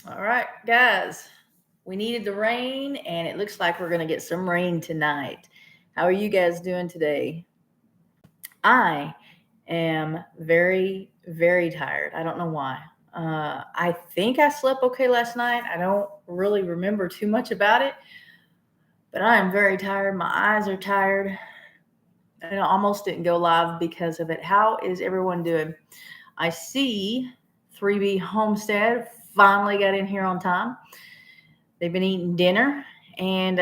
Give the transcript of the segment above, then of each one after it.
All right, guys. We needed the rain, and it looks like we're going to get some rain tonight. How are you guys doing today? I am very, very tired. I don't know why. I think I slept okay last night. I don't really remember too much about it, but I am very tired. My eyes are tired. And I almost didn't go live because of it. How is everyone doing? I see 3B Homestead finally got in here on time. They've been eating dinner. And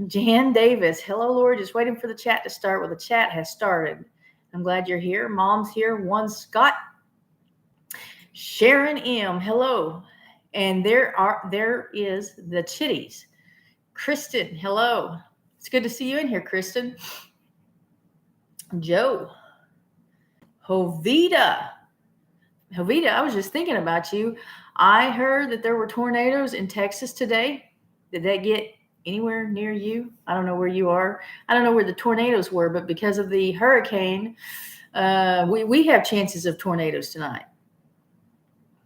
Jan Davis, hello, Lord. Just waiting for the chat to start. Well, the chat has started. I'm glad you're here. Mom's here. One Scott. Sharon M, hello. And there is the Chitties. Kristen, hello. It's good to see you in here, Kristen. Joe. Hovita, I was just thinking about you. I heard that there were tornadoes in Texas today. Did that get anywhere near you? I don't know where you are. I don't know where the tornadoes were, but because of the hurricane, we have chances of tornadoes tonight.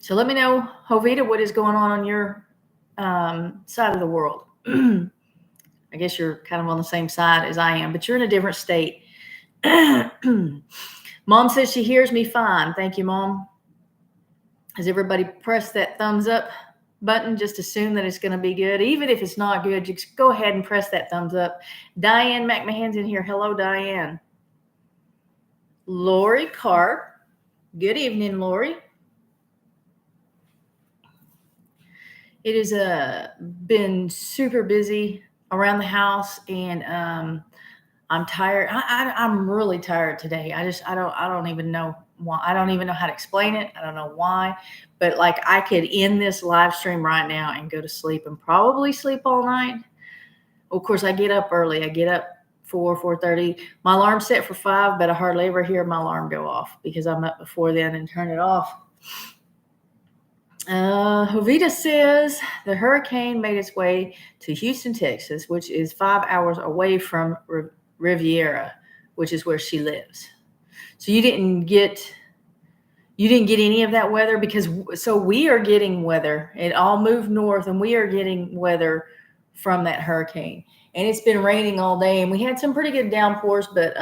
So let me know, Hovita, what is going on your side of the world. I guess you're kind of on the same side as I am, but you're in a different state. Mom says she hears me fine. Thank you, Mom. Has everybody pressed that thumbs up button? Just assume that it's going to be good. Even if it's not good, just go ahead and press that thumbs up. Diane McMahon's in here. Hello, Diane. Lorie Carp. Good evening, Lorie. It has been super busy around the house, and I'm tired. I'm really tired today. I don't even know why. I don't even know how to explain it. I don't know why, but like I could end this live stream right now and go to sleep and probably sleep all night. Of course, I get up early. I get up 4:30. My alarm's set for 5, but I hardly ever hear my alarm go off because I'm up before then and turn it off. Jovita says the hurricane made its way to Houston, Texas, which is 5 hours away from Riviera, which is where she lives. So you didn't get any of that weather because we are getting weather. It all moved north, and we are getting weather from that hurricane. And it's been raining all day, and we had some pretty good downpours, but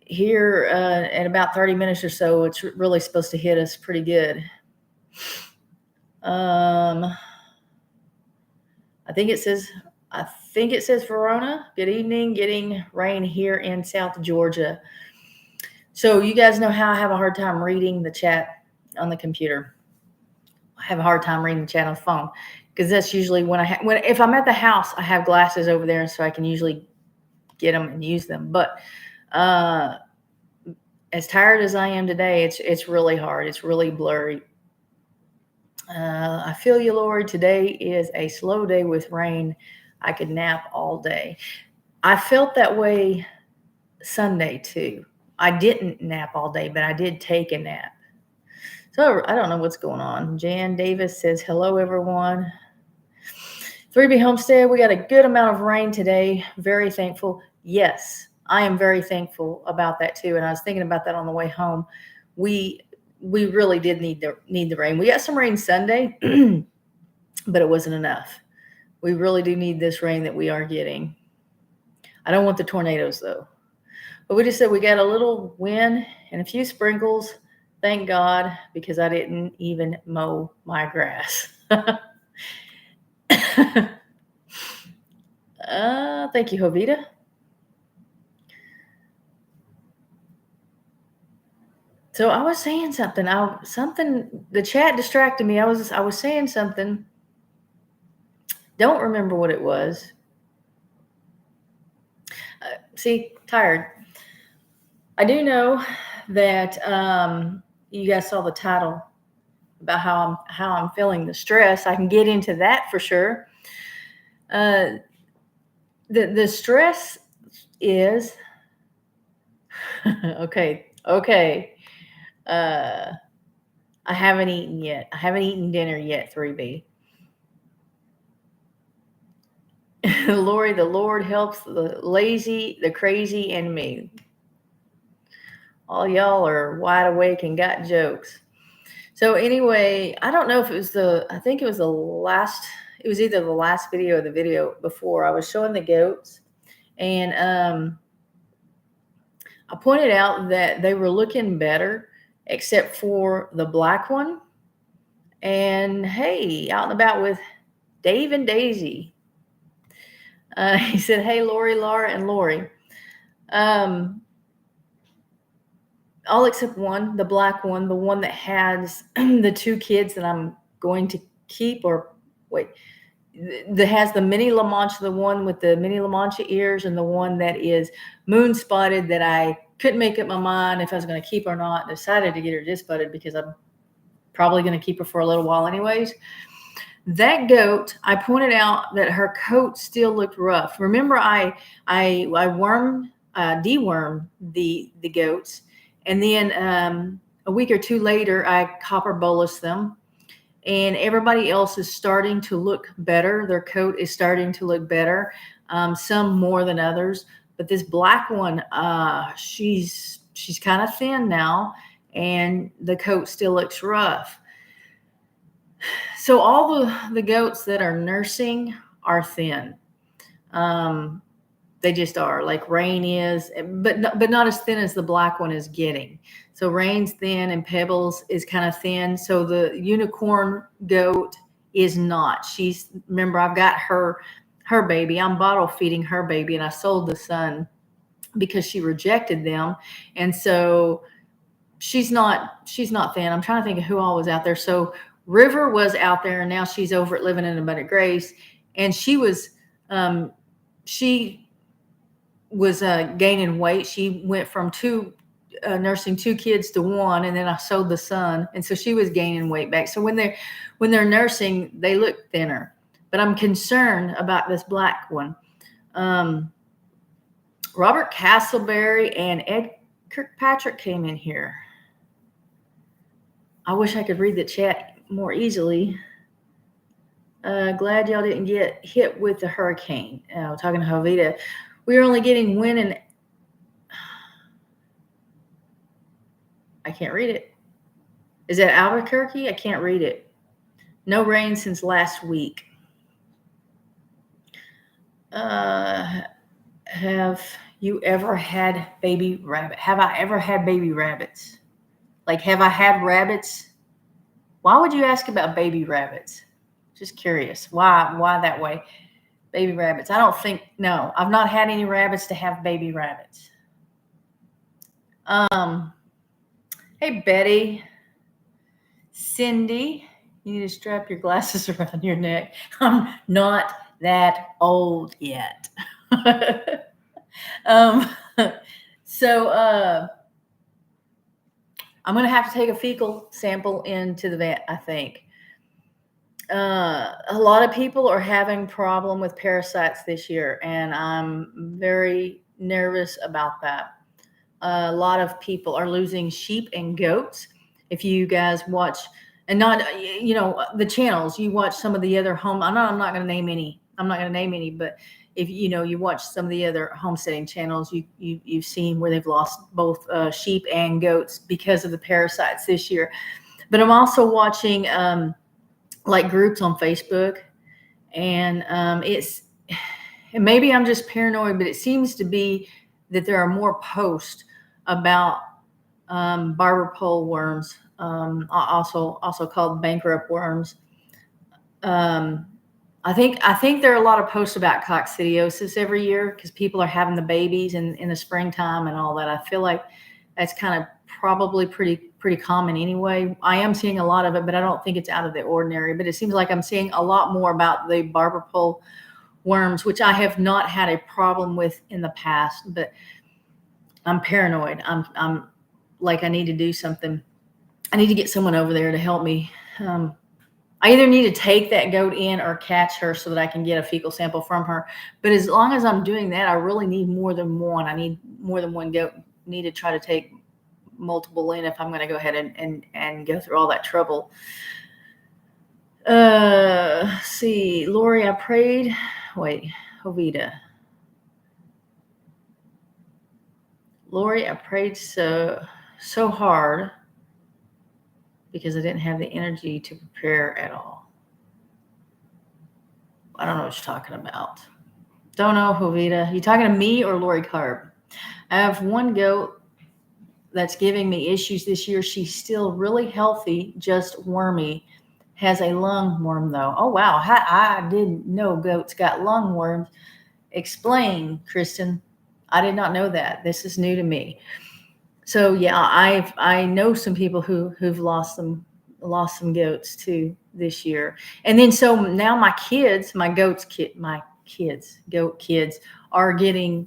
here at about 30 minutes or so, it's really supposed to hit us pretty good. I think it says Verona. Good evening. Getting rain here in South Georgia. So you guys know how I have a hard time reading the chat on the computer. I have a hard time reading the chat on the phone because that's usually when if I'm at the house, I have glasses over there, so I can usually get them and use them. But as tired as I am today, it's really hard. It's really blurry. I feel you, Lorie. Today is a slow day with rain. I could nap all day. I felt that way Sunday too. I didn't nap all day, but I did take a nap. So I don't know what's going on. Jan Davis says, hello, everyone. 3B Homestead, we got a good amount of rain today. Very thankful. Yes, I am very thankful about that too. And I was thinking about that on the way home. We really did need the rain. We got some rain Sunday, but it wasn't enough. We really do need this rain that we are getting. I don't want the tornadoes though. But we just said we got a little wind and a few sprinkles. Thank God, because I didn't even mow my grass. Thank you, Jovita. So I was saying something. The chat distracted me. I was saying something. Don't remember what it was. See, tired. I do know that you guys saw the title about how I'm feeling the stress. I can get into that for sure. The stress is okay. I haven't eaten yet. I haven't eaten dinner yet, 3B. Lorie, the Lord helps the lazy, the crazy, and me. All y'all are wide awake and got jokes. So anyway, I don't know if it was I think it was it was either the last video or the video before. I was showing the goats, and I pointed out that they were looking better, except for the black one. And hey, out and about with Dave and Daisy. He said, "Hey, Lorie, Laura, and Lorie." Um, all except one, the black one, the one that has the two kids that I'm going to keep, or wait, that has the mini La Mancha, the one with the mini La Mancha ears, and the one that is moon spotted that I couldn't make up my mind if I was going to keep or not. Decided to get her disspotted because I'm probably going to keep her for a little while anyways. That goat, I pointed out that her coat still looked rough. Remember, I dewormed the goats, and then a week or two later, I copper bolused them, and everybody else is starting to look better. Their coat is starting to look better, some more than others. But this black one, she's kind of thin now, and the coat still looks rough. So all the goats that are nursing are thin. They just are, like Rain is, but not as thin as the black one is getting. So Rain's thin and Pebbles is kind of thin. So the unicorn goat is not. Remember, I've got her baby. I'm bottle feeding her baby, and I sold the son because she rejected them. And so she's not thin. I'm trying to think of who all was out there. So River was out there, and now she's over at Living in Abundant Grace, and she was gaining weight. She went from nursing two kids to one, and then I sold the son, and so she was gaining weight back. So when they're nursing, they look thinner. But I'm concerned about this black one. Robert Castleberry and Ed Kirkpatrick came in here. I wish I could read the chat more easily. Glad y'all didn't get hit with the hurricane. Talking to Jovita. We are only getting wind and I can't read it. Is that Albuquerque? I can't read it. No rain since last week. Have you ever had baby rabbit? Have I ever had baby rabbits? Like, have I had rabbits? Why would you ask about baby rabbits? Just curious. Why that way? Baby rabbits. No, I've not had any rabbits to have baby rabbits. Hey, Betty. Cindy, you need to strap your glasses around your neck. I'm not that old yet. So I'm going to have to take a fecal sample into the vet, I think. A lot of people are having problem with parasites this year, and I'm very nervous about that. A lot of people are losing sheep and goats. If you guys watch, and not, the channels, you watch some of the other I'm not going to name any. I'm not going to name any, but if you watch some of the other homesteading channels, you've seen where they've lost both sheep and goats because of the parasites this year. But I'm also watching like groups on Facebook, and maybe I'm just paranoid, but it seems to be that there are more posts about barber pole worms, also called bankrupt worms. I think there are a lot of posts about coccidiosis every year because people are having the babies in the springtime and all that. I feel like that's kind of probably pretty common anyway. I am seeing a lot of it, but I don't think it's out of the ordinary. But it seems like I'm seeing a lot more about the barber pole worms, which I have not had a problem with in the past, but I'm paranoid. I'm like, I need to do something. I need to get someone over there to help me. I either need to take that goat in or catch her so that I can get a fecal sample from her. But as long as I'm doing that, I really need more than one. I need more than one goat. I need to try to take multiple in if I'm going to go ahead and go through all that trouble. See, Lorie, I prayed. Wait, Jovita. Lorie, I prayed so hard because I didn't have the energy to prepare at all. I don't know what you're talking about. Don't know, Jovita. You talking to me or Lorie Carp? I have one goat that's giving me issues this year. She's still really healthy, just wormy. Has a lung worm though. Oh wow, I didn't know goats got lung worms. Explain, Kristen. I did not know that. This is new to me. So yeah, I know some people who've lost some goats too this year. And then so now my kids, goat kids are getting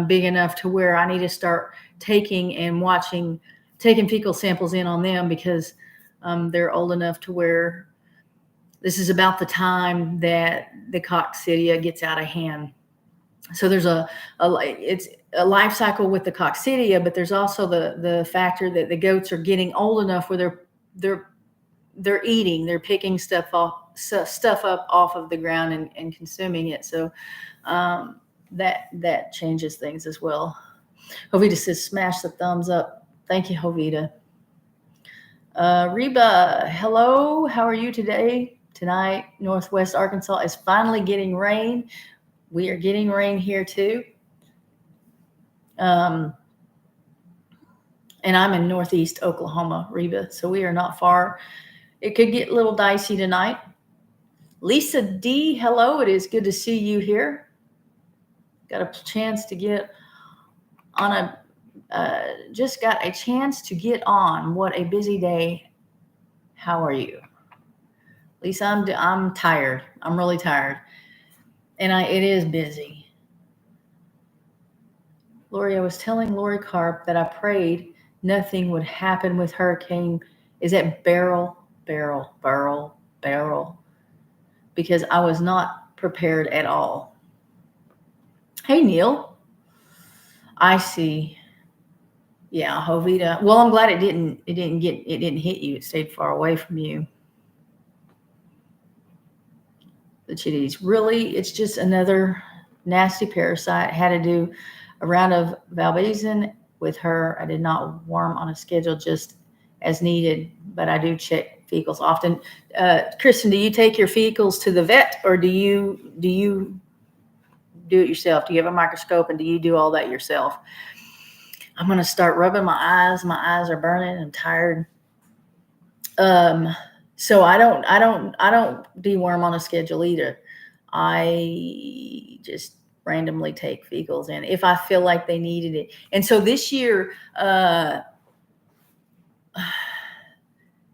big enough to where I need to start taking fecal samples in on them, because they're old enough to where this is about the time that the coccidia gets out of hand. So there's it's a life cycle with the coccidia, but there's also the factor that the goats are getting old enough where they're eating, they're picking stuff up off of the ground and consuming it. So that changes things as well. Jovita says, smash the thumbs up. Thank you, Jovita. Reba, hello. How are you today? Tonight, Northwest Arkansas is finally getting rain. We are getting rain here too. And I'm in Northeast Oklahoma, Reba, so we are not far. It could get a little dicey tonight. Lisa D, hello. It is good to see you here. Got a chance to get on just got a chance to get on. What a busy day. How are you? Lisa, I'm tired. I'm really tired. And it is busy. Lorie, I was telling Lorie Carp that I prayed nothing would happen with hurricane. Is that barrel? Because I was not prepared at all. Hey, Neil. I see. Yeah, Jovita. Well, I'm glad it didn't hit you. It stayed far away from you. The chitties. Really, it's just another nasty parasite. Had to do a round of valbazin with her. I did not worm on a schedule, just as needed, but I do check fecals often. Kristen, do you take your fecals to the vet, or do you do it yourself? Do you have a microscope, and do you do all that yourself? I'm going to start rubbing my eyes. My eyes are burning. I'm tired. So I don't deworm on a schedule either. I just randomly take fecals in if I feel like they needed it. And so this year,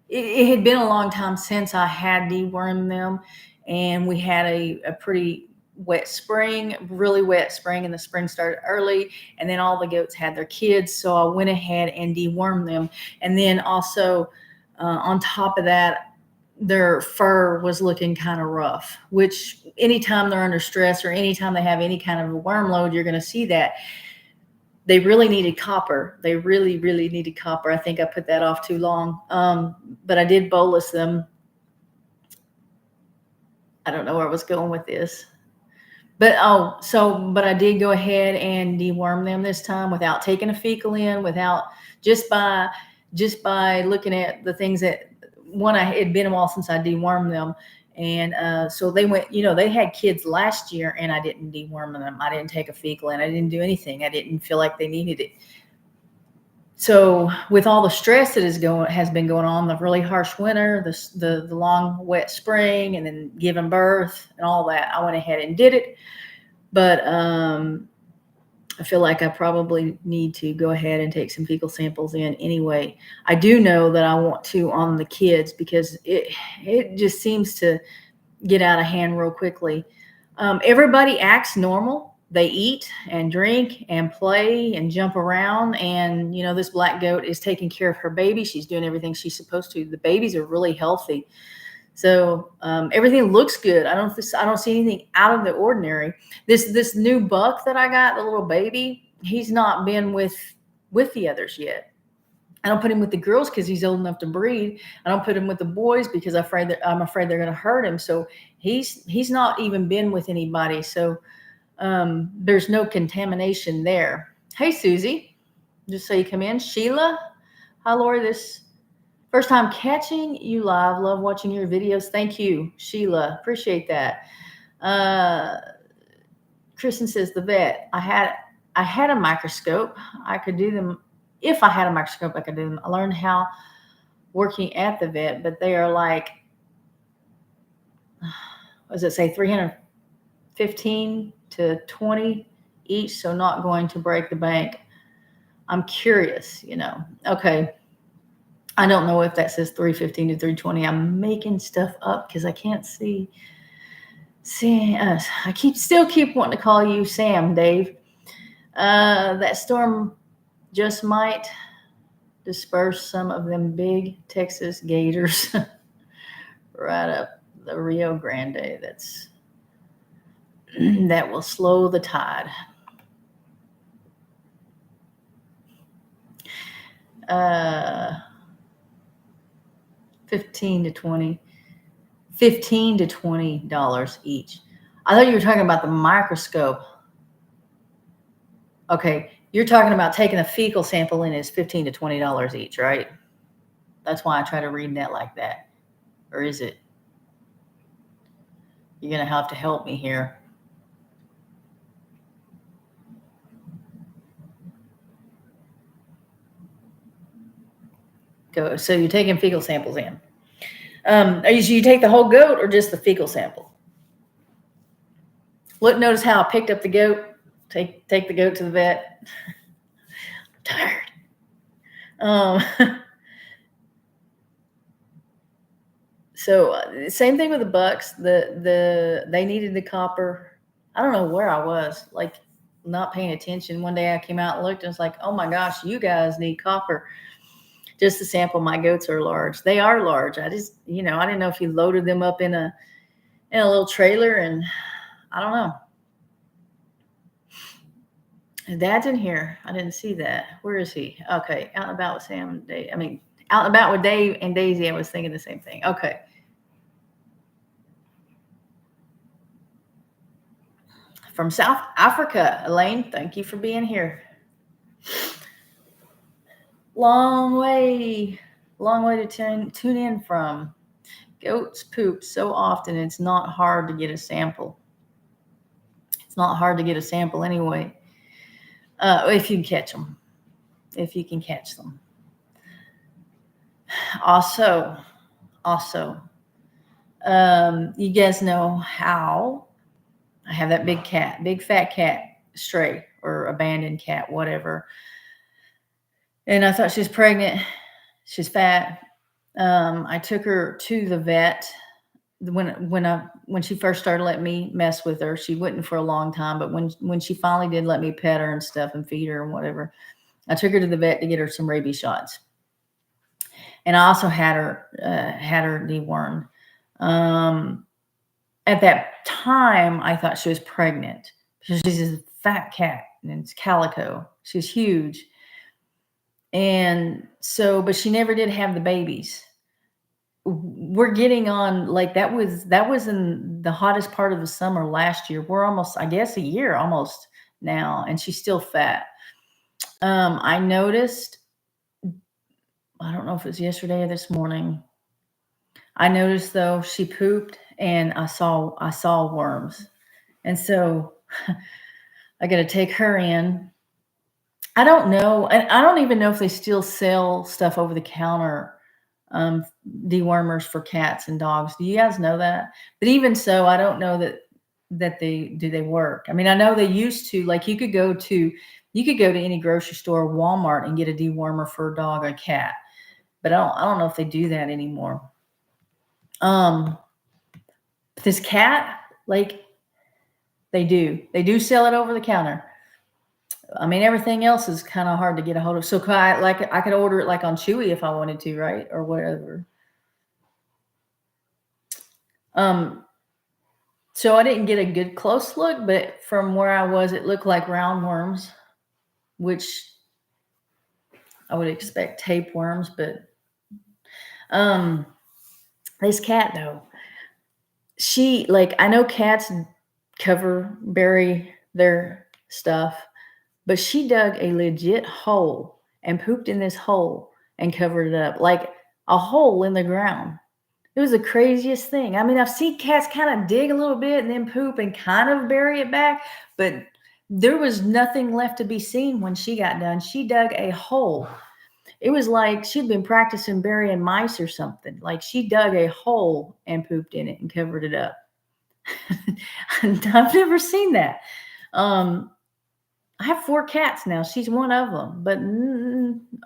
it had been a long time since I had dewormed them, and we had a pretty wet spring, really wet spring, and the spring started early, and then all the goats had their kids, so I went ahead and dewormed them. And then also on top of that, their fur was looking kind of rough, which anytime they're under stress or anytime they have any kind of a worm load, you're going to see that. They really needed copper. They really, really needed copper. I think I put that off too long. But I did bolus them. I don't know where I was going with this. But I did go ahead and deworm them this time without taking a fecal in, without just by looking at the things that one, I had been a while since I dewormed them. And so they went, they had kids last year, and I didn't deworm them. I didn't take a fecal in. I didn't do anything. I didn't feel like they needed it. So with all the stress that has been going on, the really harsh winter, the long wet spring, and then giving birth and all that, I went ahead and did it. But I feel like I probably need to go ahead and take some fecal samples in anyway. I do know that I want to on the kids, because it just seems to get out of hand real quickly. Everybody acts normal. They eat and drink and play and jump around. And, this black goat is taking care of her baby. She's doing everything she's supposed to. The babies are really healthy. So everything looks good. I don't see anything out of the ordinary. This new buck that I got, the little baby, he's not been with the others yet. I don't put him with the girls because he's old enough to breed. I don't put him with the boys because I'm afraid they're going to hurt him. So he's not even been with anybody. So there's no contamination there. Hey, Susie, just so you come in. Sheila, hi, Lorie. First time catching you live. Love watching your videos. Thank you, Sheila. Appreciate that. Kristen says the vet. I had a microscope. I could do them. If I had a microscope, I could do them. I learned how working at the vet, but they are like, what does it say, 315 to 20 each, so not going to break the bank. I'm curious, Okay. I don't know if that says 315 to 320. I'm making stuff up because I can't see. I still keep wanting to call you Sam, Dave. That storm just might disperse some of them big Texas gators right up the Rio Grande. That will slow the tide. 15 to 20 $15 to $20 each. I thought you were talking about the microscope. Okay, you're talking about taking a fecal sample and it's $15 to $20 each, right? That's why I try to read that like that. Or is it? You're going to have to help me here. Go. So you're taking fecal samples in. You take the whole goat or just the fecal sample? Notice how I picked up the goat. Take the goat to the vet. I'm tired. So same thing with the bucks. They needed the copper. I don't know where I was, like not paying attention. One day I came out and looked and was like, oh my gosh, you guys need copper. Just to sample, my goats are large. They are large. I just, I didn't know if you loaded them up in a little trailer, and I don't know. Dad's in here. I didn't see that. Where is he? Okay, out and about with Sam and Dave. Out and about with Dave and Daisy. I was thinking the same thing. Okay. From South Africa, Elaine, thank you for being here. Long way to tune in from. Goats poop so often, it's not hard to get a sample. It's not hard to get a sample anyway, if you can catch them. If you can catch them. Also, you guys know how I have that big fat cat, stray or abandoned cat, whatever. And I thought she was pregnant. She's fat. I took her to the vet when she first started letting me mess with her. She wouldn't for a long time, but when she finally did let me pet her and stuff and feed her and whatever, I took her to the vet to get her some rabies shots. And I also had her dewormed. At that time, I thought she was pregnant because she's a fat cat and it's calico. She's huge. And so, but she never did have the babies. We're getting on, like that was in the hottest part of the summer last year. We're almost, I guess, a year almost now, and she's still fat. I noticed, I don't know if it was yesterday or this morning. I noticed though she pooped and I saw worms. And so I got to take her in. I don't know. And I don't even know if they still sell stuff over the counter, dewormers for cats and dogs. Do you guys know that? But even so, I don't know that they work. I mean, I know they used to, like you could go to any grocery store, Walmart, and get a dewormer for a dog or a cat. But I don't know if they do that anymore. This cat, like they do sell it over the counter. I mean, everything else is kind of hard to get a hold of. So I could order it like on Chewy if I wanted to, right? Or whatever. So I didn't get a good close look, but from where I was, it looked like roundworms, which I would expect tapeworms, but this cat though, she, like, I know cats bury their stuff, but she dug a legit hole and pooped in this hole and covered it up. Like a hole in the ground. It was the craziest thing. I mean, I've seen cats kind of dig a little bit and then poop and kind of bury it back, but there was nothing left to be seen when she got done. She dug a hole. It was like she'd been practicing burying mice or something. Like she dug a hole and pooped in it and covered it up. I've never seen that. I have 4 cats now. She's one of them. But,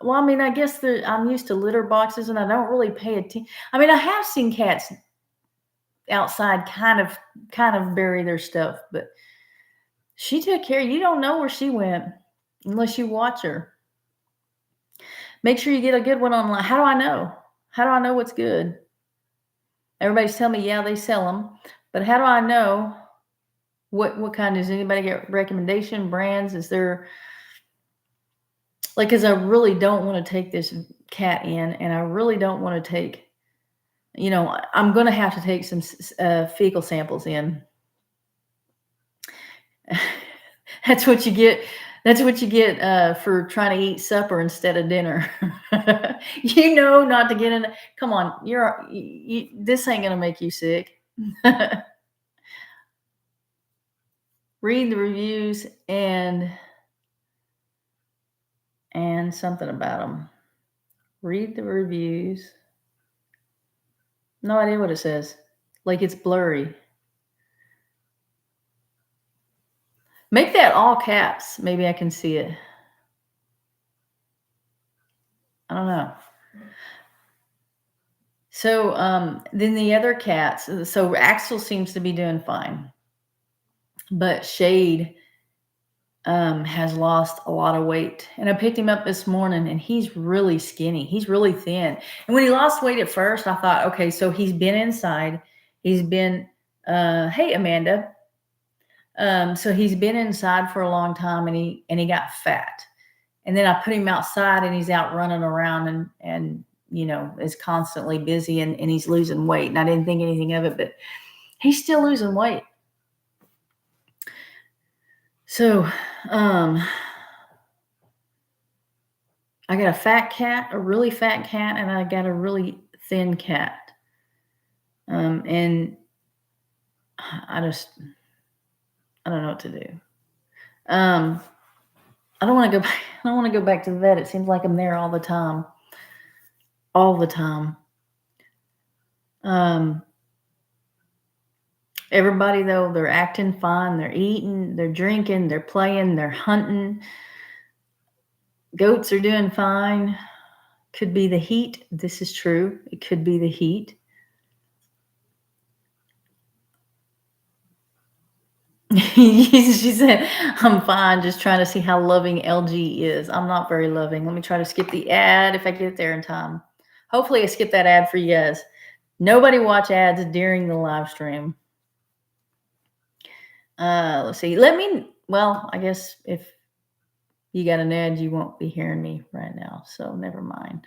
well, I mean, I guess I'm used to litter boxes and I don't really pay attention. I mean, I have seen cats outside kind of bury their stuff, but she took care. You don't know where she went unless you watch her. Make sure you get a good one online. How do I know? How do I know what's good? Everybody's telling me, yeah, they sell them. But how do I know what kind? Does anybody get recommendation brands? Is there, like, because I really don't want to take this cat in, and I really don't want to take, I'm going to have to take some fecal samples in. That's what you get. That's what you get for trying to eat supper instead of dinner. Not to get in. Come on, this ain't gonna make you sick. Read the reviews and something about them. Read the reviews. No idea what it says. Like it's blurry. Make that all caps. Maybe I can see it. I don't know. So then the other cats. So Axel seems to be doing fine, but Shade has lost a lot of weight. And I picked him up this morning, and he's really skinny. He's really thin. And when he lost weight at first, I thought, okay, so he's been inside. He's been, hey, Amanda. So he's been inside for a long time, and he got fat. And then I put him outside, and he's out running around and is constantly busy, and he's losing weight. And I didn't think anything of it, but he's still losing weight. So, I got a fat cat, a really fat cat, and I got a really thin cat. And I don't know what to do. I don't want to go back. I don't want to go back to the vet. It seems like I'm there all the time. All the time. Everybody, though, they're acting fine. They're eating, they're drinking, they're playing, they're hunting. Goats are doing fine. Could be the heat. This is true. It could be the heat. She said, I'm fine, just trying to see how loving LG is. I'm not very loving. Let me try to skip the ad if I get there in time. Hopefully I skip that ad for you guys. Nobody watch ads during the live stream. Let's see. I guess if you got an ad, you won't be hearing me right now. So never mind.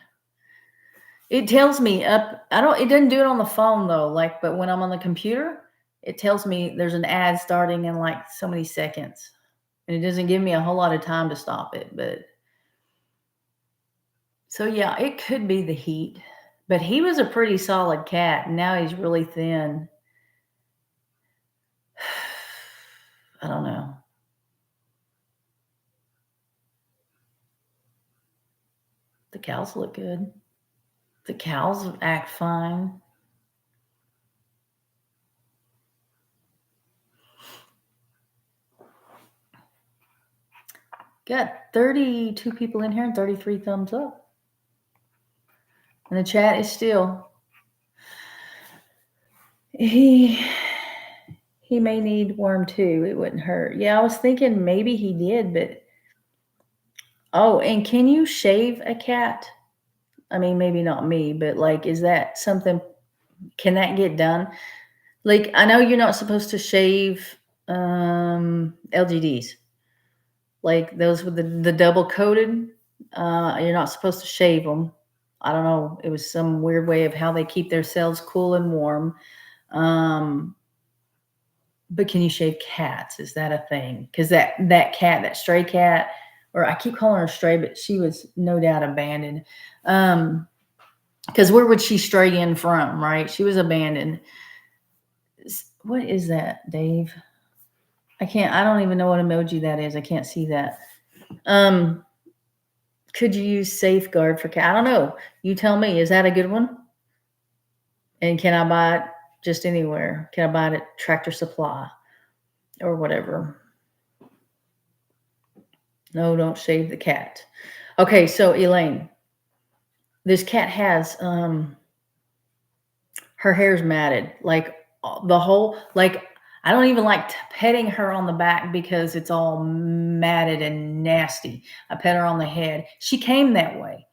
It tells me it doesn't do it on the phone though. But when I'm on the computer, it tells me there's an ad starting in like so many seconds. And it doesn't give me a whole lot of time to stop it. But so yeah, it could be the heat. But he was a pretty solid cat. And now he's really thin. I don't know. The cows look good. The cows act fine. Got 32 people in here and 33 thumbs up. And the chat is still. He may need worm too. It wouldn't hurt. Yeah, I was thinking maybe he did, but. Oh, and can you shave a cat? I mean, maybe not me, but is that something? Can that get done? I know you're not supposed to shave LGDs. Those with the double coated, you're not supposed to shave them. I don't know. It was some weird way of how they keep their cells cool and warm. But can you shave cats? Is that a thing? Because that cat, that stray cat, or I keep calling her stray, but she was no doubt abandoned. Because where would she stray in from, right? She was abandoned. What is that, Dave? I don't even know what emoji that is. I can't see that. Could you use safeguard for cat? I don't know. You tell me. Is that a good one? And can I buy it just anywhere? Can I buy it at Tractor Supply or whatever? No, don't shave the cat. Okay, so Elaine, this cat has her hair's matted, like the whole, like I don't even like petting her on the back because it's all matted and nasty. I pet her on the head. She came that way,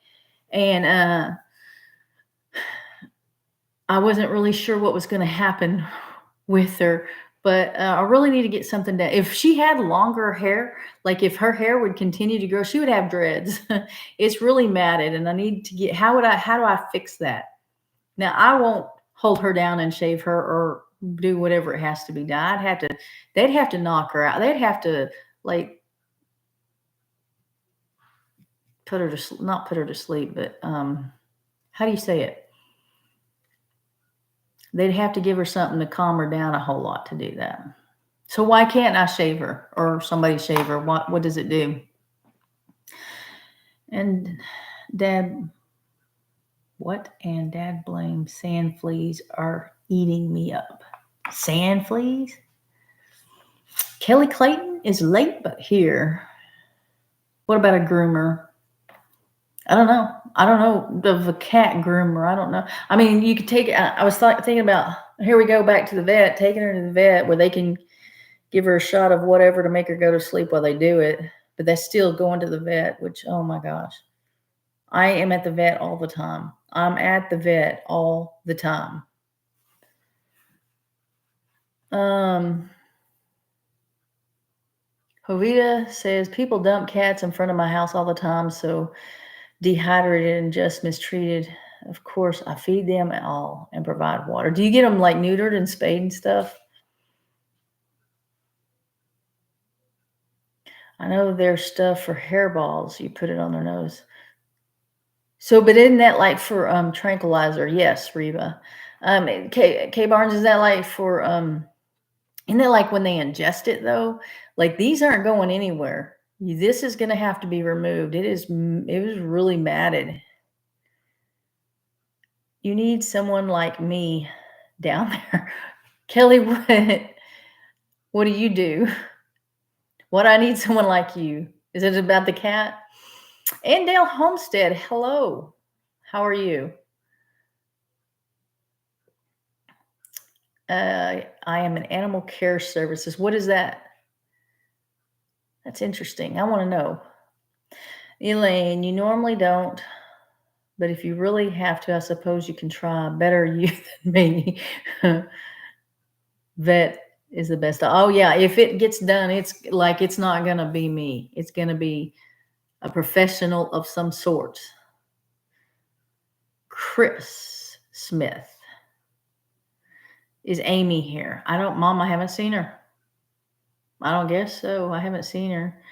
and I wasn't really sure what was going to happen with her, but I really need to get something done. If she had longer hair, like if her hair would continue to grow, she would have dreads. It's really matted, and I need to get, how do I fix that? Now, I won't hold her down and shave her or do whatever it has to be done. They'd have to knock her out. They'd have to, like, not put her to sleep, but how do you say it? They'd have to give her something to calm her down a whole lot to do that. So why can't I shave her or somebody shave her? What does it do? And Dad blames sand fleas are eating me up. Sand fleas? Kelly Clayton is late but here. What about a groomer? I don't know of a cat groomer. I don't know. I mean, you could take. I was thinking about. Here we go back to the vet. Taking her to the vet where they can give her a shot of whatever to make her go to sleep while they do it. But that's still going to the vet. Which, oh my gosh, I am at the vet all the time. I'm at the vet all the time. Jovita says people dump cats in front of my house all the time, so dehydrated and just mistreated. Of course, I feed them all and provide water. Do you get them like neutered and spayed and stuff? I know there's stuff for hairballs. You put it on their nose. So, but isn't that like for tranquilizer? Yes, Reba. K Barnes, is that like for isn't that like when they ingest it though? Like these aren't going anywhere. This is going to have to be removed. It was really matted. You need someone like me down there. Kelly, what do you do? What I need someone like you. Is it about the cat? And Homestead, hello. How are you? I am an animal care services. What is that? That's interesting. I want to know. Elaine, you normally don't, but if you really have to, I suppose you can try. Better you than me. Vet is the best. Oh yeah, if it gets done, it's like it's not going to be me. It's going to be a professional of some sort. Chris Smith. Is Amy here? Mom, I haven't seen her. I don't guess so. I haven't seen her.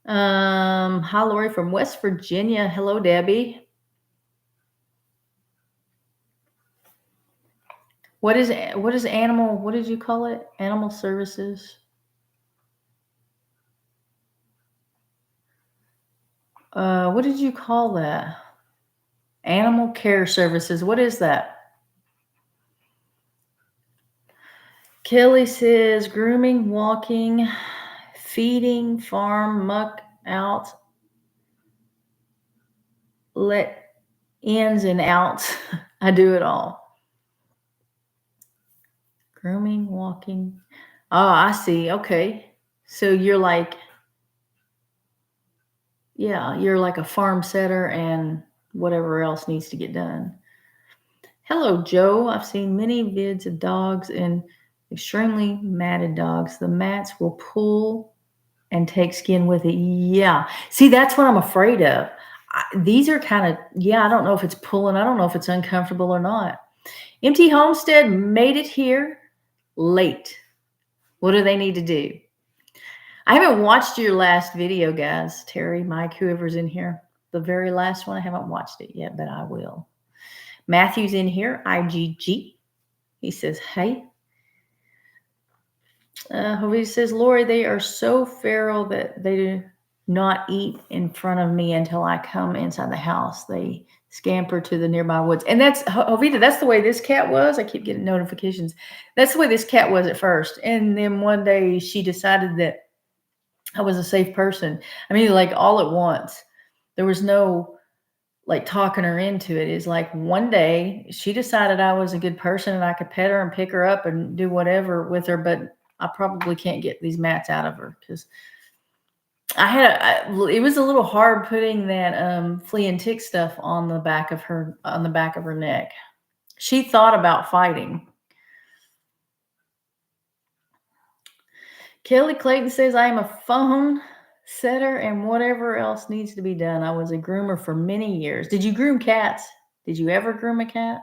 Hi, Lorie from West Virginia. Hello, Debbie. What is animal? What did you call it? Animal services. What did you call that? Animal care services. What is that? Kelly says grooming, walking, feeding, farm, muck out, let ins and outs. I do it all. Grooming, walking. Oh, I see. Okay. So you're like, yeah, you're like a farm setter and whatever else needs to get done. Hello, Joe. I've seen many vids of dogs and extremely matted dogs. The mats will pull and take skin with it. Yeah. See, that's what I'm afraid of. These are kind of, I don't know if it's pulling. I don't know if it's uncomfortable or not. Empty Homestead made it here late. What do they need to do? I haven't watched your last video, guys. Terry, Mike, whoever's in here. The very last one. I haven't watched it yet, but I will. Matthew's in here, IGG. He says, hey. Jose says, Lorie, they are so feral that they do not eat in front of me until I come inside the house. They scamper to the nearby woods. And that's, Jovita, that's the way this cat was. I keep getting notifications. That's the way this cat was at first. And then one day she decided that I was a safe person. I mean, like all at once. There was no like talking her into it. It's like one day she decided I was a good person and I could pet her and pick her up and do whatever with her, but I probably can't get these mats out of her because it was a little hard putting that flea and tick stuff on the back of her neck. She thought about fighting. Kelly Clayton says, I am a phone setter and whatever else needs to be done. I was a groomer for many years. Did you groom cats? Did you ever groom a cat?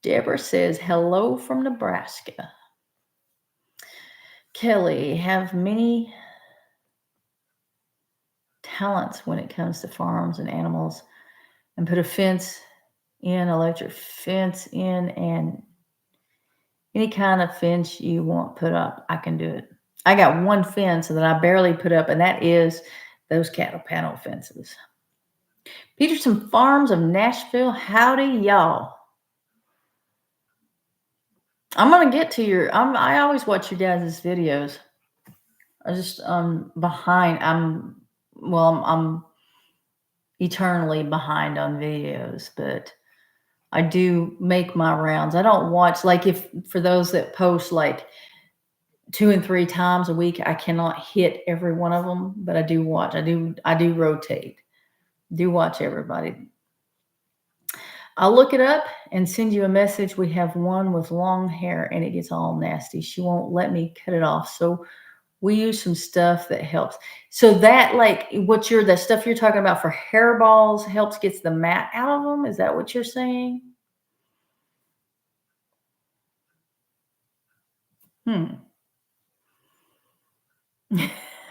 Deborah says, hello from Nebraska. Kelly, have many talents when it comes to farms and animals, and put a fence in, electric fence in, and any kind of fence you want put up, I can do it. I got one fence that I barely put up, and that is those cattle panel fences. Peterson Farms of Nashville, howdy y'all. I'm gonna get to your. I always watch your guys' videos. I just behind. I'm eternally behind on videos, but I do make my rounds. I don't watch for those that post like 2 and 3 times a week. I cannot hit every one of them, but I do watch. I do rotate. Do watch everybody. I'll look it up and send you a message. We have one with long hair and it gets all nasty. She won't let me cut it off. So we use some stuff that helps. So that that stuff you're talking about for hairballs helps gets the mat out of them. Is that what you're saying?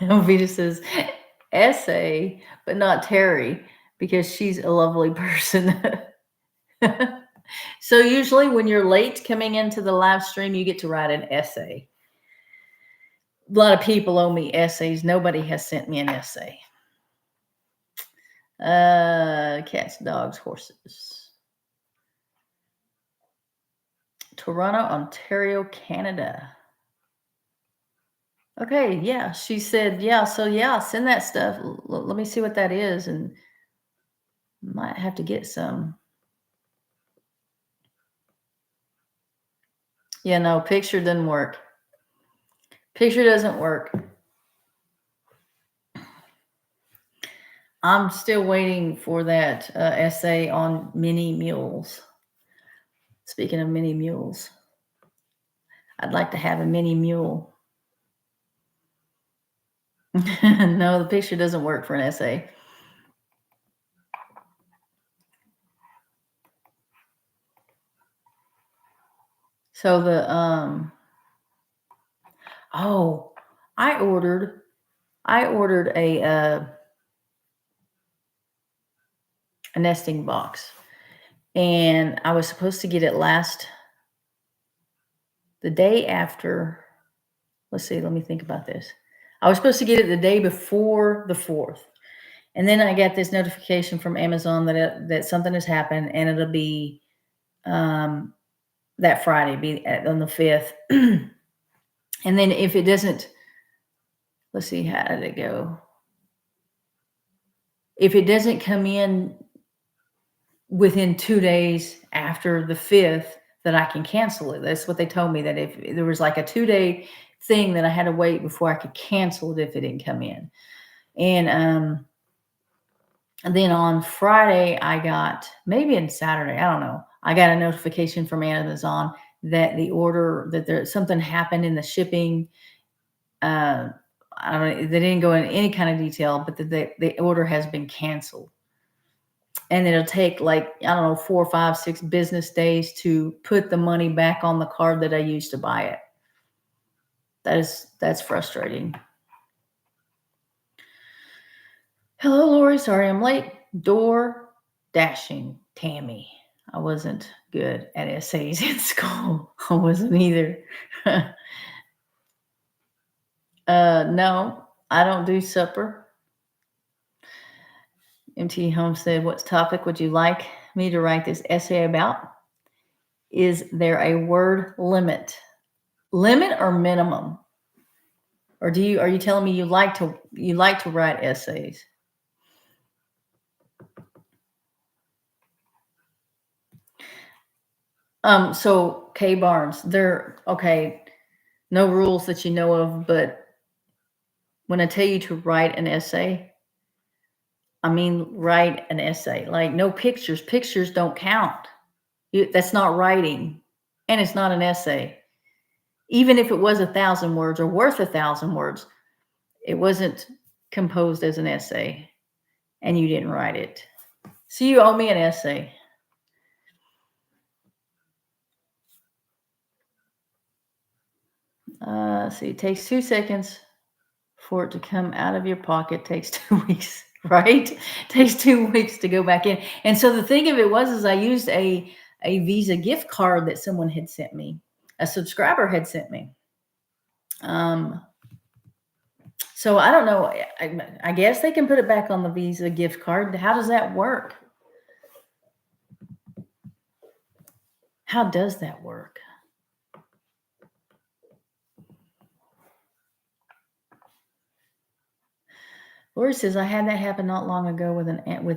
Vita says, essay, but not Terry, because she's a lovely person. So usually when you're late coming into the live stream, you get to write an essay. A lot of people owe me essays. Nobody has sent me an essay. Cats, dogs, horses. Toronto, Ontario, Canada. Okay, yeah. She said, yeah. So yeah, send that stuff. Let me see what that is, and might have to get some. Yeah, no, picture doesn't work. Picture doesn't work. I'm still waiting for that essay on mini mules. Speaking of mini mules, I'd like to have a mini mule. No, the picture doesn't work for an essay. So I ordered a nesting box, and I was supposed to get it the day after. Let's see, let me think about this. I was supposed to get it the day before the 4th. And then I got this notification from Amazon that something has happened, and it'll be that Friday, be on the 5th. And then if it doesn't, let's see, how did it go? If it doesn't come in within 2 days after the 5th, that I can cancel it. That's what they told me, that if there was like a 2-day thing that I had to wait before I could cancel it if it didn't come in. And then on Friday, I got, maybe on Saturday, I don't know, I got a notification from Amazon that there's something happened in the shipping. I don't know, they didn't go into any kind of detail, but the order has been canceled. And it'll take 4, 5, 6 business days to put the money back on the card that I used to buy it. That's frustrating. Hello, Lorie. Sorry I'm late. DoorDash dashing Tammy. I wasn't good at essays in school. I wasn't either. No, I don't do supper. MT Homestead, what topic would you like me to write this essay about? Is there a word limit? Limit or minimum? Or are you telling me you like to write essays? So K Barnes, they're okay, no rules that you know of, but when I tell you to write an essay, I mean write an essay. Like no pictures. Pictures don't count. That's not writing, and it's not an essay. Even if it was 1,000 words or worth 1,000 words, it wasn't composed as an essay, and you didn't write it. So you owe me an essay. See, it takes 2 seconds for it to come out of your pocket. Takes 2 weeks, right? Takes 2 weeks to go back in. And so the thing of it was I used a Visa gift card that someone had sent me, a subscriber had sent me. So I don't know. I guess they can put it back on the Visa gift card. How does that work? How does that work? Lorie says, I had that happen not long ago with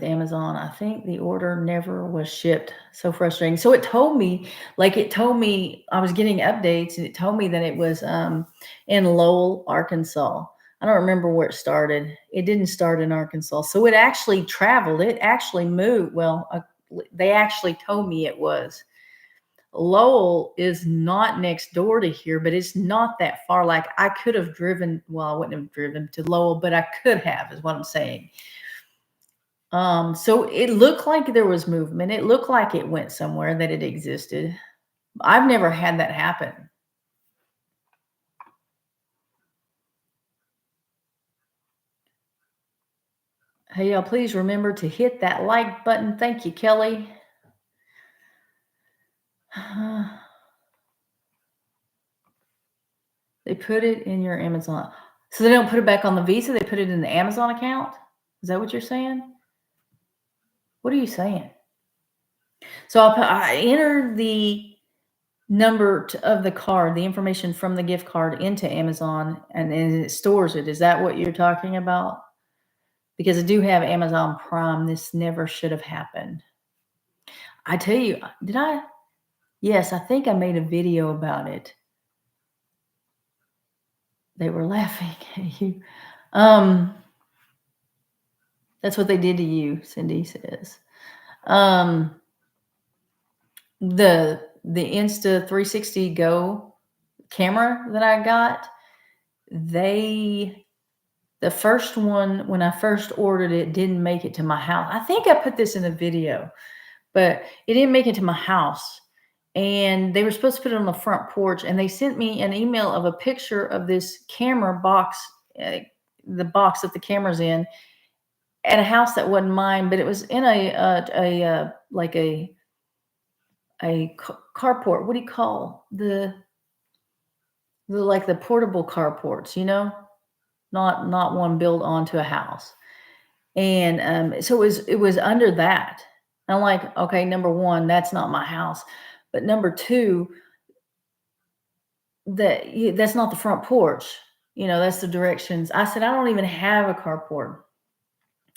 Amazon. I think the order never was shipped. So frustrating. So it told me I was getting updates, and it told me that it was in Lowell, Arkansas. I don't remember where it started. It didn't start in Arkansas. So it actually traveled. It actually moved. Well, they actually told me it was. Lowell is not next door to here, but it's not that far. Like I could have driven, well, I wouldn't have driven to Lowell, but I could have, is what I'm saying. So it looked like there was movement. It looked like it went somewhere, that it existed. I've never had that happen. Hey, y'all, please remember to hit that like button. Thank you, Kelly. They put it in your Amazon. So they don't put it back on the Visa. They put it in the Amazon account. Is that what you're saying? What are you saying? So I enter the number of the card, the information from the gift card, into Amazon, and then it stores it. Is that what you're talking about? Because I do have Amazon Prime. This never should have happened. I tell you, did I? Yes, I think I made a video about it. They were laughing at you. That's what they did to you, Cindy says. The Insta 360 Go camera that I got, the first one, when I first ordered it, didn't make it to my house. I think I put this in a video, but it didn't make it to my house. And they were supposed to put it on the front porch, and they sent me an email of a picture of this camera box, the box that the camera's in, at a house that wasn't mine, but it was in a carport. What do you call the like the portable carports, not one built onto a house. And so it was under that. And I'm like, okay, number one, that's not my house. But number two, that's not the front porch. That's the directions. I said, I don't even have a carport.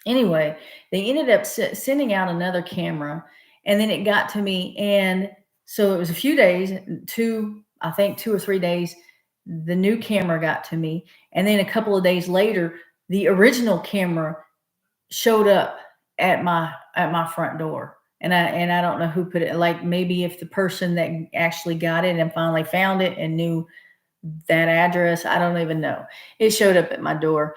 Anyway, they ended up sending out another camera, and then it got to me. And so it was a few days, 2 or 3 days, the new camera got to me. And then a couple of days later, the original camera showed up at my front door. And I don't know who put it, like maybe if the person that actually got it and finally found it and knew that address, I don't even know. It showed up at my door.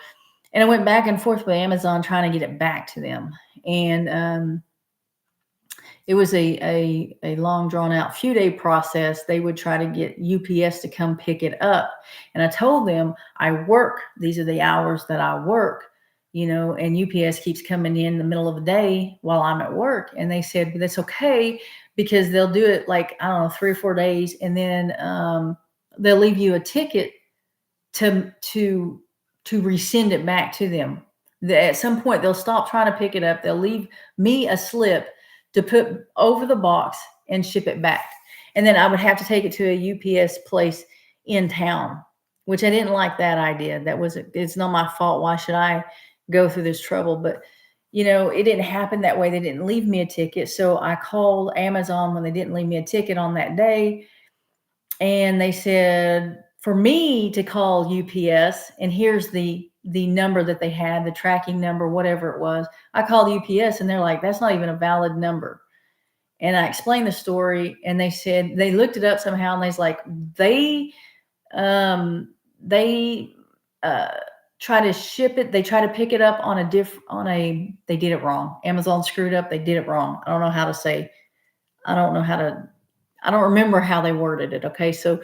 And I went back and forth with Amazon trying to get it back to them. And it was a long, drawn-out, few-day process. They would try to get UPS to come pick it up. And I told them, I work. These are the hours that I work. and UPS keeps coming in the middle of the day while I'm at work. And they said, but that's okay, because they'll do it like, I don't know, 3 or 4 days. And then they'll leave you a ticket to resend it back to them. At some point, they'll stop trying to pick it up. They'll leave me a slip to put over the box and ship it back. And then I would have to take it to a UPS place in town, which I didn't like that idea. It's not my fault. Why should I go through this trouble? But, it didn't happen that way. They didn't leave me a ticket. So I called Amazon when they didn't leave me a ticket on that day. And they said for me to call UPS, and here's the number that they had, the tracking number, whatever it was. I called UPS and they're like, that's not even a valid number. And I explained the story, and they said they looked it up somehow, and they was like, they try to ship it. They try to pick it up they did it wrong. Amazon screwed up. They did it wrong. I don't remember how they worded it. Okay. So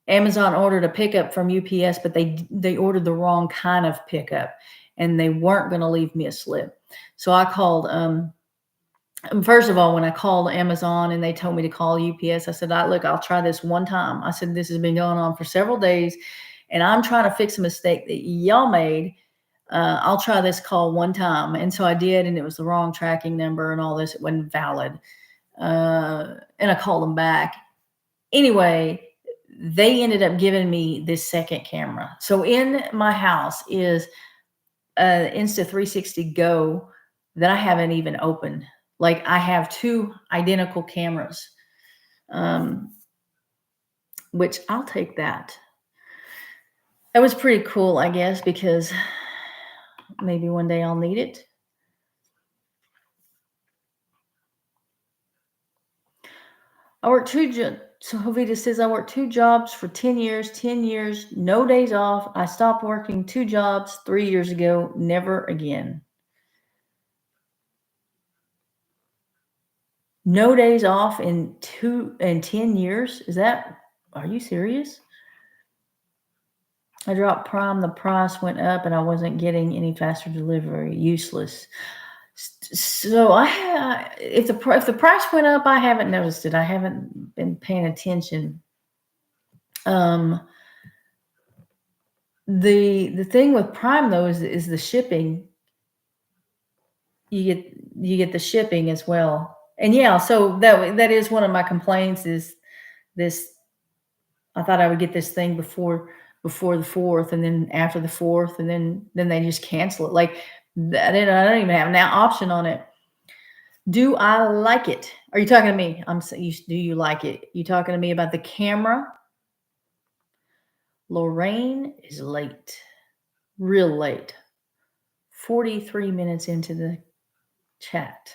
Amazon ordered a pickup from UPS, but they ordered the wrong kind of pickup, and they weren't going to leave me a slip. So I called, first of all, when I called Amazon and they told me to call UPS, I said, look, I'll try this one time. I said, this has been going on for several days, and I'm trying to fix a mistake that y'all made. I'll try this call one time. And so I did, and it was the wrong tracking number and all this. It wasn't valid. And I called them back. Anyway, they ended up giving me this second camera. So in my house is an Insta360 Go that I haven't even opened. Like, I have 2 identical cameras, which I'll take that. That was pretty cool, I guess, because maybe one day I'll need it. I work 2 jobs. So Jovita says, I worked 2 jobs for 10 years, no days off. I stopped working 2 jobs 3 years ago, never again. No days off in 10 years? Are you serious? I dropped Prime, the price went up, and I wasn't getting any faster delivery. Useless. So if the price went up, I haven't noticed it. I haven't been paying attention. The thing with Prime, though, is the shipping. You get the shipping as well. And yeah, so that is one of my complaints is this. I thought I would get this thing before the 4th, and then after the 4th, and then they just cancel it. Like, I don't even have an option on it. Do I like it? Are you talking to me? Do you like it? You talking to me about the camera? Lorraine is late, real late. 43 minutes into the chat.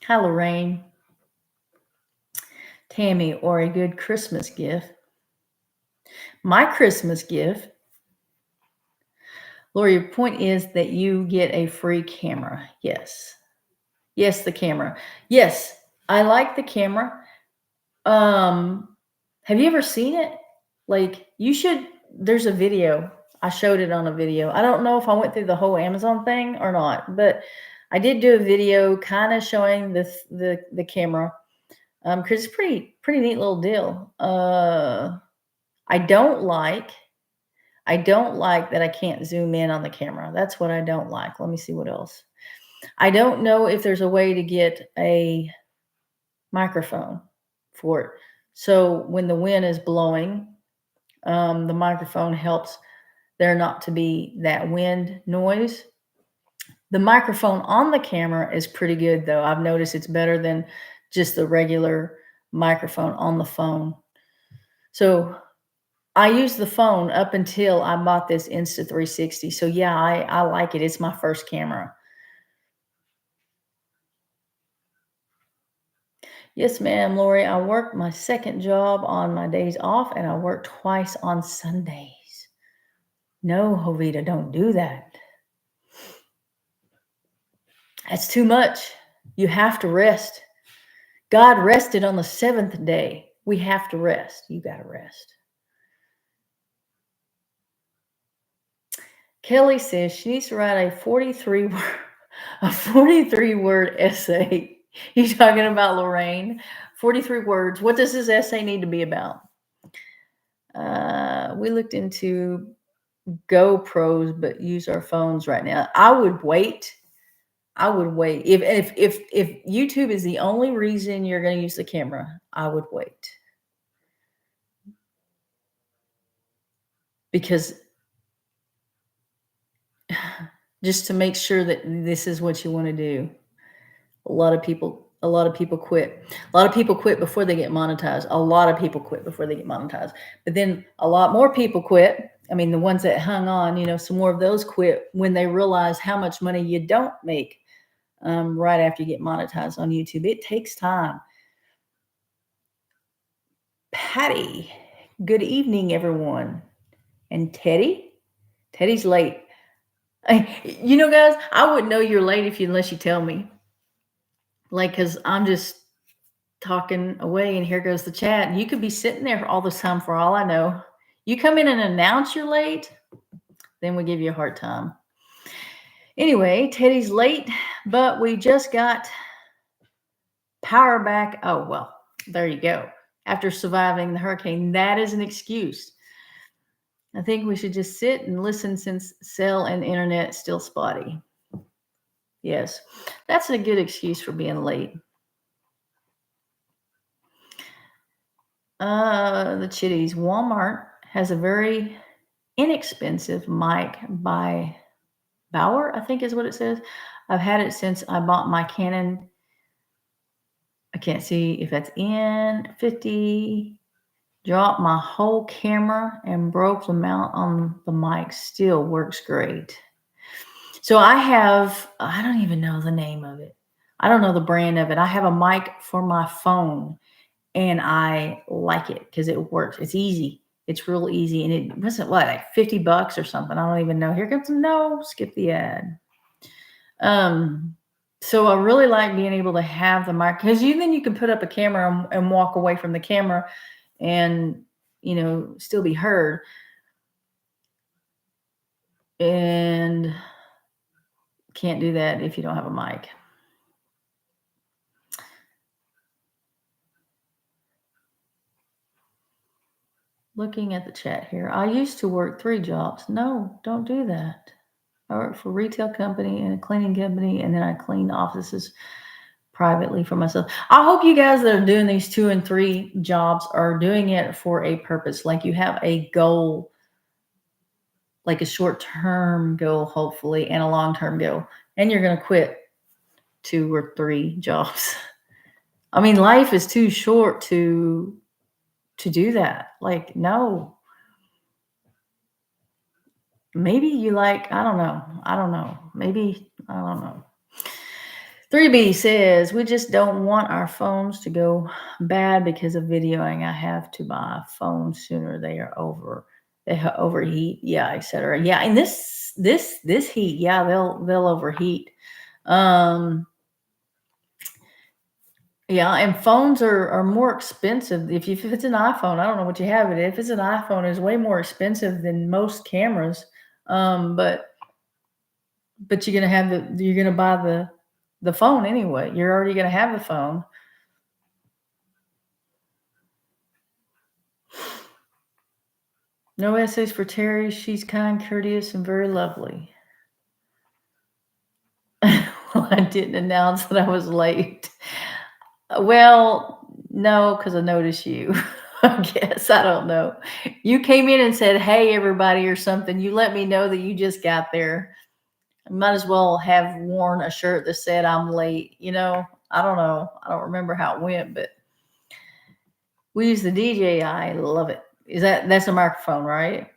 Hi, Lorraine. Tammy, or a good Christmas gift. My Christmas gift, Lorie, your point is that you get a free camera. Yes. Yes, the camera. Yes, I like the camera. Have you ever seen it? Like, you should. There's a video. I showed it on a video. I don't know if I went through the whole Amazon thing or not, but I did do a video kind of showing the camera. Because it's pretty neat little deal. I don't like that I can't zoom in on the camera. That's what I don't like. Let me see what else. I don't know if there's a way to get a microphone for it. So when the wind is blowing, the microphone helps there not to be that wind noise. The microphone on the camera is pretty good, though. I've noticed it's better than just the regular microphone on the phone. So I used the phone up until I bought this Insta360. So yeah, I like it. It's my first camera. Yes, ma'am, Lorie. I work my second job on my days off, and I work twice on Sundays. No, Jovita, don't do that. That's too much. You have to rest. God rested on the 7th day. We have to rest. You got to rest. Kelly says she needs to write a 43-word essay. You talking about Lorraine? 43 words. What does this essay need to be about? We looked into GoPros, but use our phones right now. I would wait. If YouTube is the only reason you're going to use the camera, I would wait. Because just to make sure that this is what you want to do. A lot of people quit. A lot of people quit before they get monetized. But then a lot more people quit. I mean, the ones that hung on, some more of those quit when they realize how much money you don't make right after you get monetized on YouTube. It takes time. Patty, good evening, everyone. And Teddy's late. Guys, I wouldn't know you're late unless you tell me. Because I'm just talking away and here goes the chat. And you could be sitting there all this time for all I know. You come in and announce you're late, then we give you a hard time. Anyway, Teddy's late, but we just got power back. Oh, well, there you go. After surviving the hurricane, that is an excuse. I think we should just sit and listen since cell and internet still spotty. Yes, that's a good excuse for being late. The chitties. Walmart has a very inexpensive mic by Bauer, I think is what it says. I've had it since I bought my Canon. I can't see if that's N50. Dropped my whole camera and broke the mount on the mic. Still works great. So I don't even know the name of it. I don't know the brand of it. I have a mic for my phone and I like it because it works. It's easy. It's real easy. And it wasn't like $50 or something. I don't even know. Here comes skip the ad. So I really like being able to have the mic because then you can put up a camera and walk away from the camera and, still be heard. And can't do that if you don't have a mic. Looking at the chat here. I used to work 3 jobs. No, don't do that. I worked for a retail company and a cleaning company, and then I cleaned offices privately for myself. I hope you guys that are doing these 2 and 3 jobs are doing it for a purpose. Like you have a goal, like a short-term goal, hopefully, and a long-term goal. And you're going to quit 2 or 3 jobs. I mean, life is too short to do that. Like, no. Maybe you I don't know. Maybe, I don't know. 3B says, we just don't want our phones to go bad because of videoing. I have to buy a phone sooner. They overheat. Yeah, etc. Yeah. And this heat, yeah, they'll overheat. Yeah, and phones are more expensive. If it's an iPhone, I don't know what you have it. If it's an iPhone, it's way more expensive than most cameras. But you're gonna buy the phone anyway. You're already gonna have the phone. No essays for Terry. She's kind, courteous, and very lovely. Well, I didn't announce that I was late. Well, no, because I noticed you. I guess. I don't know. You came in and said, hey, everybody, or something. You let me know that you just got there. I might as well have worn a shirt that said I'm late. I don't know. I don't remember how it went, but we use the DJI. I love it. That's a microphone, right?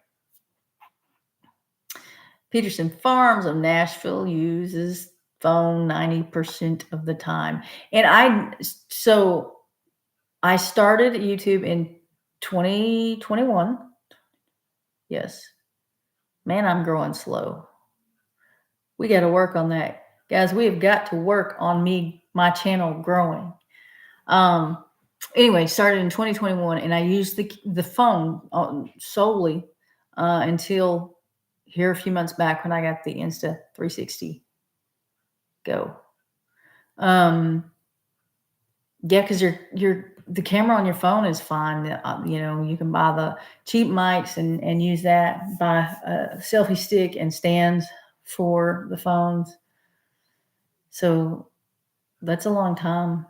Peterson Farms of Nashville uses phone 90% of the time. And I started YouTube in 2021. Yes. Man, I'm growing slow. We got to work on that. Guys, we have got to work on my channel growing. Anyway, started in 2021 and I used the phone solely until here a few months back when I got the Insta 360 Go. Yeah, because the camera on your phone is fine. You can buy the cheap mics and use that. Buy a selfie stick and stands for the phones. So that's a long time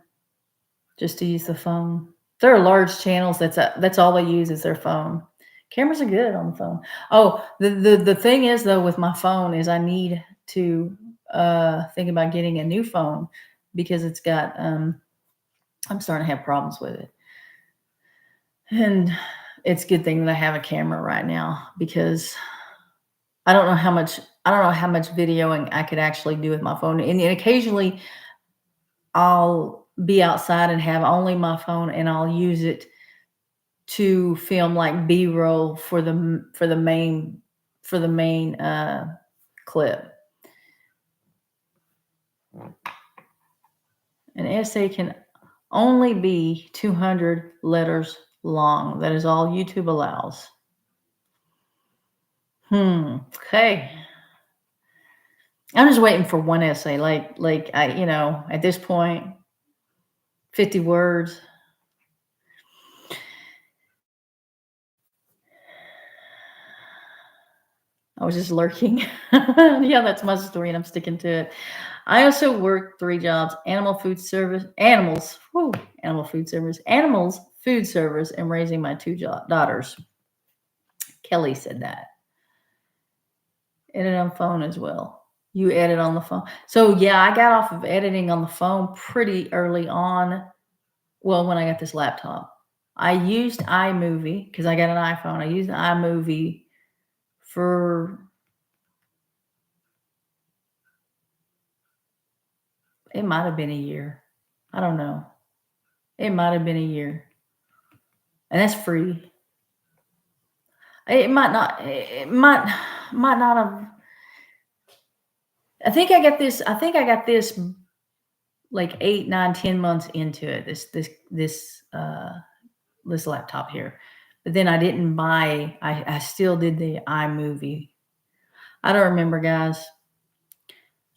just to use the phone. There are large channels that's all they use is their phone. Cameras are good on the phone. Oh, the thing is though with my phone is I need to think about getting a new phone because it's got I'm starting to have problems with it. And it's a good thing that I have a camera right now because I don't know how much videoing I could actually do with my phone. And occasionally I'll be outside and have only my phone and I'll use it to film like B-roll for the main clip. An essay can only be 200 letters long. That is all YouTube allows. Okay. I'm just waiting for one essay. Like I, at this point, 50 words. I was just lurking. Yeah, that's my story and I'm sticking to it. I also work 3 jobs: animals, food service, and raising my 2 daughters. Kelly said that. Edit on phone as well. You edit on the phone. So yeah, I got off of editing on the phone pretty early on. Well, when I got this laptop, I used iMovie because I got an iPhone. I used iMovie for, it might have been a year. I don't know. It might have been a year. And that's free. It might not have. I think I got this like 8, 9, 10 months into it. This laptop here. But then I didn't buy, I still did the iMovie. I don't remember, guys.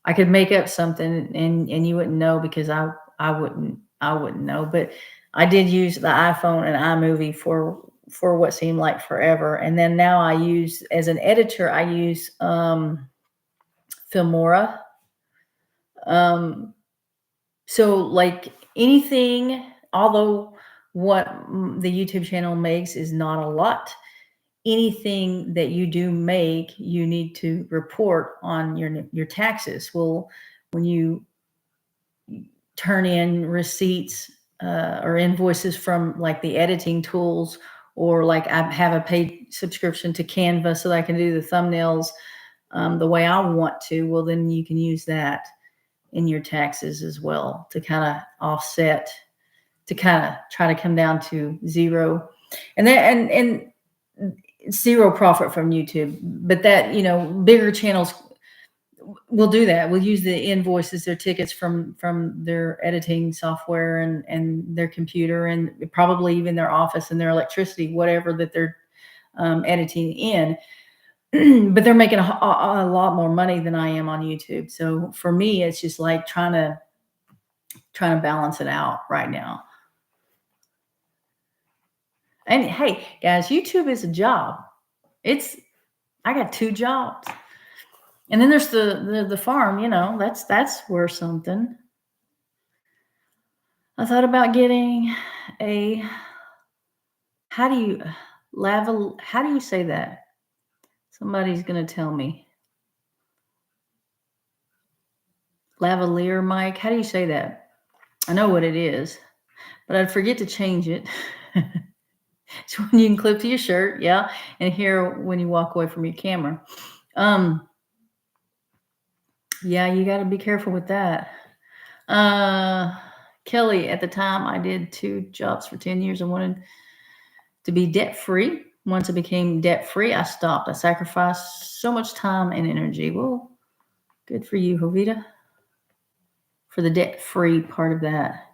I could make up something and you wouldn't know because I wouldn't know. But I did use the iPhone and iMovie for what seemed like forever. And then now I use, as an editor, I use Filmora. So like anything, although what the YouTube channel makes is not a lot, anything that you do make, you need to report on your taxes. Well, when you turn in receipts or invoices from like the editing tools, or like I have a paid subscription to Canva so that I can do the thumbnails the way I want to, well, then you can use that in your taxes as well to kind of offset, to kind of try to come down to zero. And then and zero profit from YouTube. But that, bigger channels will do that. We'll use the invoices, their tickets from their editing software and their computer and probably even their office and their electricity, whatever that they're editing in. But they're making a lot more money than I am on YouTube. So for me, it's just like trying to balance it out right now. And hey, guys, YouTube is a job. I got 2 jobs. And then there's the farm, that's worth something. I thought about getting a, how do you say that? Somebody's going to tell me. Lavalier mic. How do you say that? I know what it is, but I'd forget to change it. It's when you can clip to your shirt, yeah, and hear when you walk away from your camera. Yeah, you got to be careful with that. Kelly, at the time, I did 2 jobs for 10 years. I wanted to be debt-free. Once I became debt-free, I stopped. I sacrificed so much time and energy. Well, good for you, Jovita, for the debt-free part of that.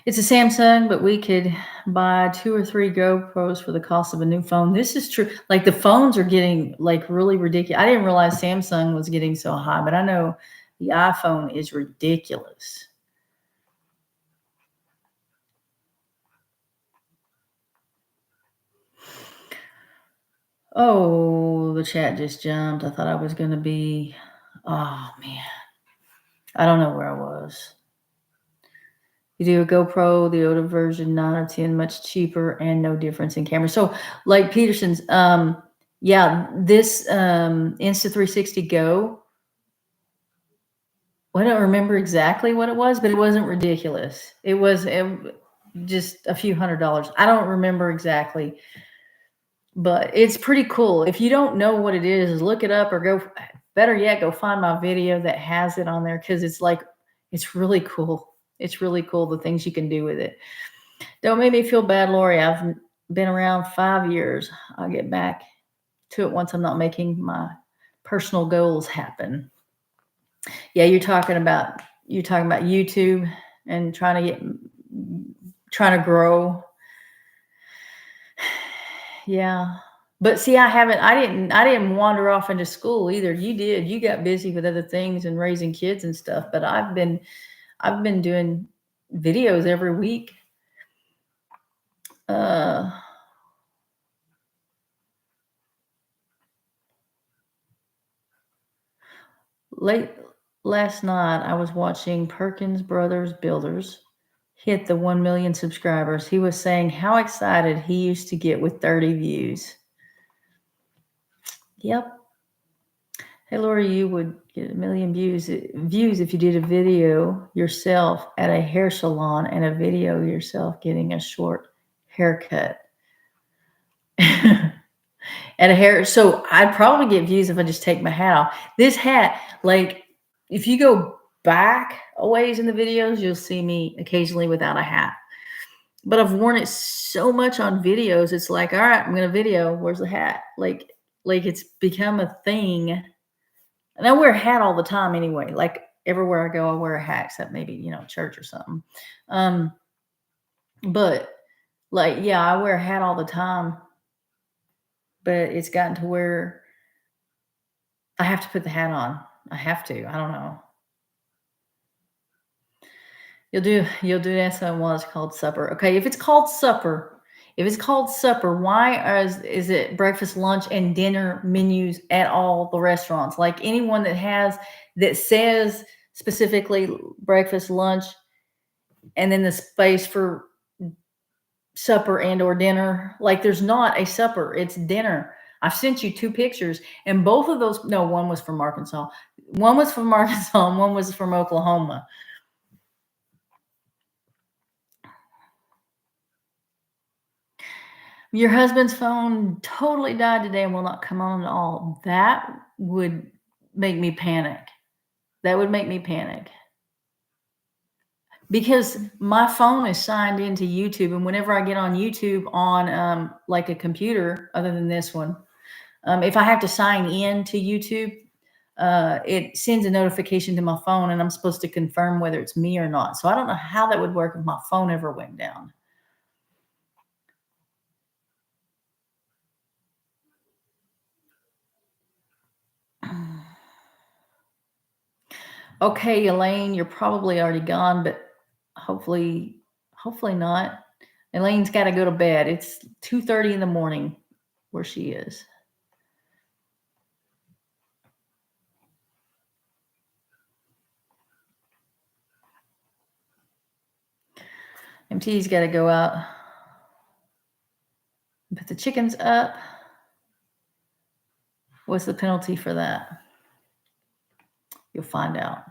It's a Samsung, but we could buy 2 or 3 GoPros for the cost of a new phone. This is true. Like, the phones are getting, like, really ridiculous. I didn't realize Samsung was getting so high, but I know the iPhone is ridiculous. Oh, the chat just jumped. I thought I was gonna be, oh, man. I don't know where I was. You do a GoPro, the older version, 9 or 10, much cheaper and no difference in camera. So, like Peterson's, yeah, this Insta360 Go, I don't remember exactly what it was, but it wasn't ridiculous. It was just a few $100s. I don't remember exactly, but it's pretty cool. If you don't know what it is, look it up, or go, better yet, go find my video that has it on there, because it's like, it's really cool. It's really cool, the things you can do with it. Don't make me feel bad, Lorie. I've been around 5 years. I'll get back to it once I'm not making my personal goals happen. Yeah, you're talking about YouTube and trying to grow. Yeah. But see, I didn't wander off into school either. You did. You got busy with other things and raising kids and stuff, but I've been doing videos every week. Late last night, I was watching Perkins Brothers Builders hit the 1 million subscribers. He was saying how excited he used to get with 30 views. Yep. Hey, Lorie, you would get 1 million views if you did a video yourself at a hair salon and a video yourself getting a short haircut. And a hair. So I'd probably get views if I just take my hat off. This hat, like, if you go back a ways in the videos, you'll see me occasionally without a hat. But I've worn it so much on videos. It's like, all right, I'm going to video. Where's the hat? Like it's become a thing. And I wear a hat all the time anyway. Like, everywhere I go, I wear a hat, except maybe, church or something. But like, yeah, I wear a hat all the time. But it's gotten to where I have to put the hat on. I have to. I don't know. You'll do that while it's called supper. Okay, if it's called supper, why is it breakfast, lunch, and dinner menus at all the restaurants? Like, anyone that says specifically breakfast, lunch, and then the space for supper and or dinner. Like, there's not a supper, it's dinner. I've sent you 2 pictures, and both of those, no, one was from Arkansas. One was from Arkansas and one was from Oklahoma. Your husband's phone totally died today and will not come on at all. That would make me panic. Because my phone is signed into YouTube, and whenever I get on YouTube on like a computer other than this one, if I have to sign in to YouTube, it sends a notification to my phone, and I'm supposed to confirm whether it's me or not. So I don't know how that would work if my phone ever went down. Okay, Elaine, you're probably already gone, but hopefully not. Elaine's got to go to bed. It's 2:30 in the morning where she is. MT's got to go out and put the chickens up. What's the penalty for that? You'll find out.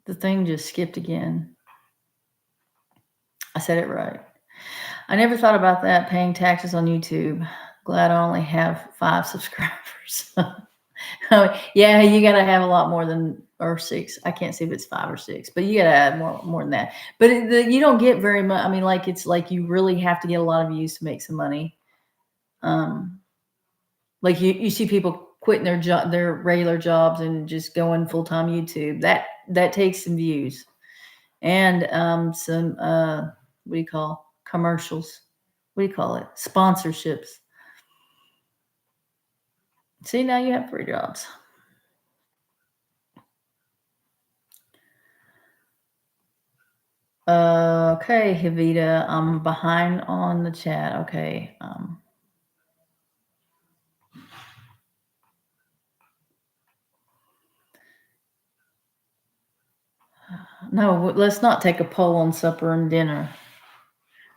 The thing just skipped again. I said it right. I never thought about that, paying taxes on YouTube. Glad I only have 5 subscribers. Yeah, you got to have a lot more than, or 6. I can't see if it's 5 or 6, but you got to add more than that. But you don't get very much. I mean, like, it's like you really have to get a lot of views to make some money. Like, you see people quitting their regular jobs and just going full-time YouTube. that takes some views and some what do you call commercials? What do you call it? Sponsorships. See, now you have 3 jobs. Okay, Javita, I'm behind on the chat. Okay. No, let's not take a poll on supper and dinner.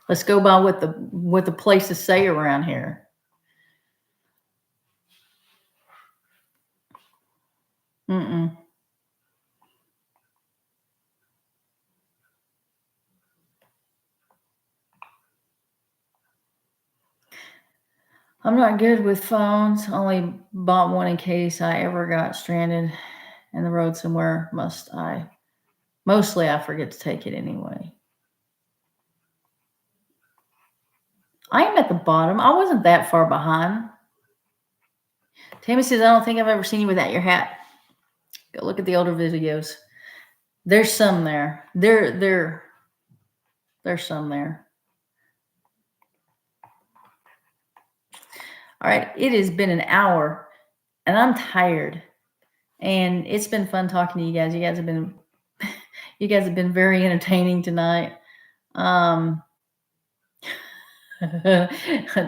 Let's go by what the places say around here. Mm-mm. I'm not good with phones. Only bought one in case I ever got stranded in the road somewhere. Mostly I forget to take it anyway. I am at the bottom. I wasn't that far behind. Tammy says, I don't think I've ever seen you without your hat. Go look at the older videos. There's some there. There's some there. All right. It has been an hour and I'm tired. And it's been fun talking to you guys. You guys have been very entertaining tonight.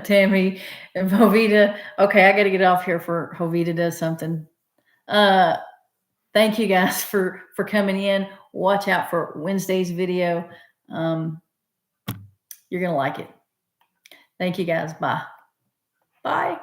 Tammy and Jovita. Okay, I got to get off here for Jovita does something. Thank you guys for coming in. Watch out for Wednesday's video. You're gonna like it. Thank you guys. Bye. Bye.